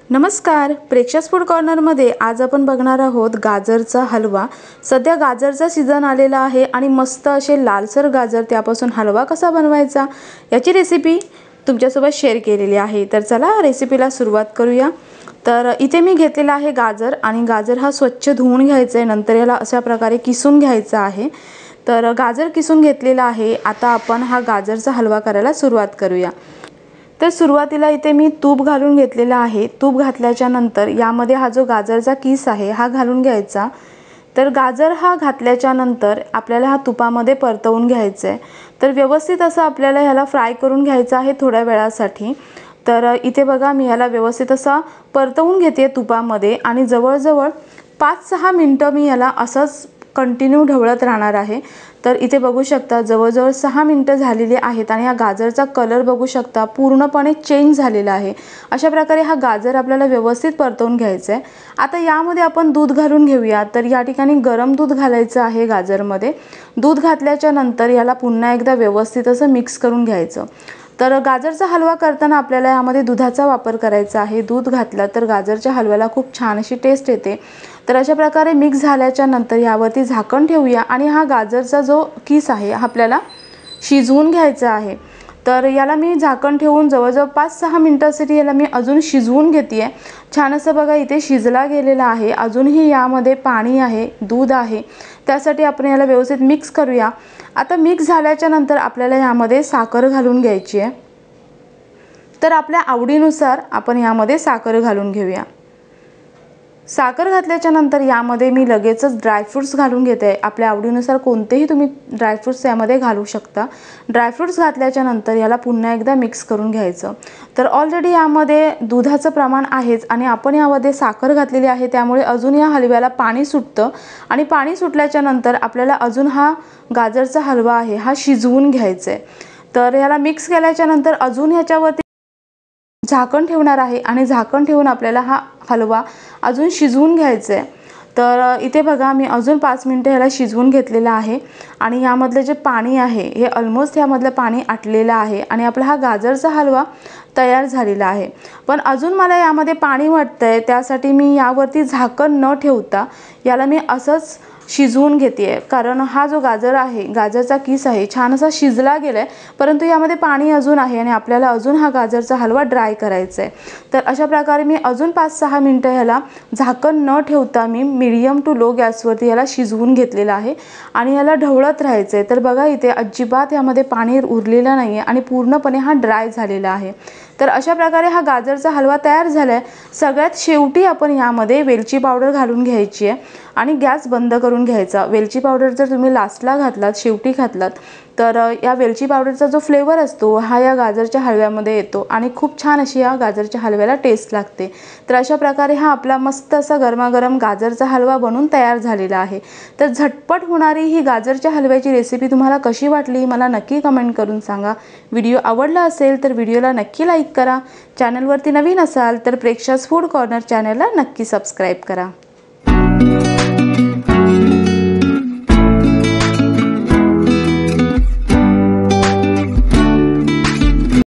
नमस्कार, प्रेक्षास फूड कॉर्नरमध्ये आज आपण बघणार आहोत गाजरचा हलवा। सध्या गाजरचा सीजन आलेला आहे आणि मस्त असे लालसर गाजर त्यापासून हलवा कसा बनवायचा याची रेसिपी तुमच्यासोबत शेअर केलेली आहे। तर चला रेसिपीला सुरुवात करूया। तर इथे मी घेतलेला आहे गाजर आणि गाजर हा स्वच्छ धुवून घ्यायचा आहे, नंतर याला अशा प्रकारे किसून घ्यायचा आहे। तर गाजर किसून घेतलेला आहे। आता आपण हा गाजरचा हलवा करायला सुरुवात करूया। तर सुरुवातीला इथे मी तूप घालून घेतलेला आहे। तूप घातल्याच्या नंतर यामध्ये हा जो गाजरचा किस आहे हा घालून घ्यायचा। तर गाजर हा घातल्याच्या नंतर आपल्याला हा तुपामध्ये परतवून घ्यायचा आहे। तर व्यवस्थित असं आपल्याला ह्याला फ्राय करून घ्यायचं आहे थोड्या वेळासाठी। तर इथे बघा मी ह्याला व्यवस्थित असा परतवून घेते तुपामध्ये आणि जवळजवळ 5-6 मिनिटं मी ह्याला असंच कंटिन्यू ढवळत राहणार आहे। तर इथे बघू शकता जवळजवळ 6 मिनिटं झालेली आहेत आणि हा गाजरचा कलर बघू शकता पूर्णपणे चेंज झालेला आहे। अशा प्रकारे हा गाजर आपल्याला व्यवस्थित परतवून घ्यायचा आहे। आता यामध्ये आपण दूध घालून घेऊया। तर या ठिकाणी गरम दूध घालायचं आहे गाजरमध्ये। दूध घातल्याच्या नंतर याला पुन्हा एकदा व्यवस्थित असं मिक्स करून घ्यायचं। तर गाजरचा हलवा करताना आपल्याला यामध्ये दुधाचा वापर करायचा आहे। दूध घातला तर गाजरच्या हलव्याला खूप छान अशी टेस्ट येते। तर अशा प्रकारे मिक्स झाल्याच्या नंतर यावरती झाकण ठेवूया आणि हा गाजरचा जो किस आहे आपल्याला शिजवून घ्यायचा आहे। तर याला मी झाकण ठेवून जवळजवळ 5-6 मिनिटांसाठी याला मी अजून शिजवून घेते आहे। छान असं बघा इथे शिजला गेलेला आहे। अजूनही यामध्ये पाणी आहे, दूध आहे, त्यासाठी आपण याला व्यवस्थित मिक्स करूया। आता मिक्स झाल्याच्या नंतर आपल्याला यामध्ये साखर घालून घ्यायची आहे। तर आपल्या आवडीनुसार आपण यामध्ये साखर घालून घेऊया। साखर घातल्याच्या नंतर यामध्ये मी लगेचच ड्रायफ्रूट्स घालून घेते। आपल्या आवडीनुसार कोणतेही तुम्ही ड्रायफ्रूट्स यामध्ये घालू शकता। ड्रायफ्रूट्स घातल्याच्या नंतर याला पुन्हा एकदा मिक्स करून घ्यायचं। तर ऑलरेडी यामध्ये दुधाचं प्रमाण आहेच आणि आपण यामध्ये साखर घातलेली आहे, त्यामुळे अजून या हलव्याला पाणी सुटतं आणि पाणी सुटल्याच्या नंतर आपल्याला अजून हा गाजरचा हलवा आहे हा शिजवून घ्यायचा आहे। तर याला मिक्स केल्याच्या नंतर अजून ह्याच्यावरती झाकण ठेवणार आहे आणि झाकण ठेवून आपल्याला हा हलवा अजून शिजवून घ्यायचा आहे। तर इथे बघा मी अजून 5 मिनिटं ह्याला शिजवून घेतलेलं आहे आणि यामधले जे पाणी आहे हे ऑलमोस्ट यामधलं पाणी आटलेलं आहे आणि आपला हा गाजरचा हलवा तयार झालेला आहे। पण अजून मला यामध्ये पाणी वाटतंय, त्यासाठी मी यावरती झाकण न ठेवता याला मी असंच शिजवून घेते। कारण हा जो गाजर आहे, गाजरचा किस आहे छान असा शिजला गेलाय, परंतु यामध्ये पाणी अजून आहे आणि आपल्याला अजून हा गाजरचा हलवा ड्राय करायचा आहे। तर अशा प्रकारे मी अजून 5-6 मिनिटं ह्याला झाकण न ठेवता मी मीडियम टू लो गॅसवरती याला शिजवून घेतलेला आहे आणि याला ढवळत राहायचं आहे। तर बघा इथे अजिबात यामध्ये पाणी उरलेलं नाही आहे आणि पूर्णपणे हा ड्राय झालेला आहे। तर अशा प्रकारे हा गाजरचा हलवा तयार झाला आहे। सगळ्यात शेवटी आपण यामध्ये वेलची पावडर घालून घ्यायची आहे आणि गॅस बंद करून घ्यायचा। वेलची पावडर जर तुम्ही लास्टला घातलात, शेवटी घातलात, तर या वेलची पावडरचा जो फ्लेवर असतो हा या गाजरच्या हलव्यामध्ये येतो आणि खूप छान अशी या गाजरच्या हलव्याला टेस्ट लागते। तर अशा प्रकारे हा आपला मस्त असा गरमागरम गाजरचा हलवा बनून तयार झालेला आहे। तर झटपट होणारी ही गाजरच्या हलव्याची रेसिपी तुम्हाला कशी वाटली मला नक्की कमेंट करून सांगा। व्हिडिओ आवडला असेल तर व्हिडिओला नक्की लाईक करा। चॅनलवरती नवीन असाल तर प्रेक्षास फूड कॉर्नर चॅनलला नक्की सबस्क्राईब करा।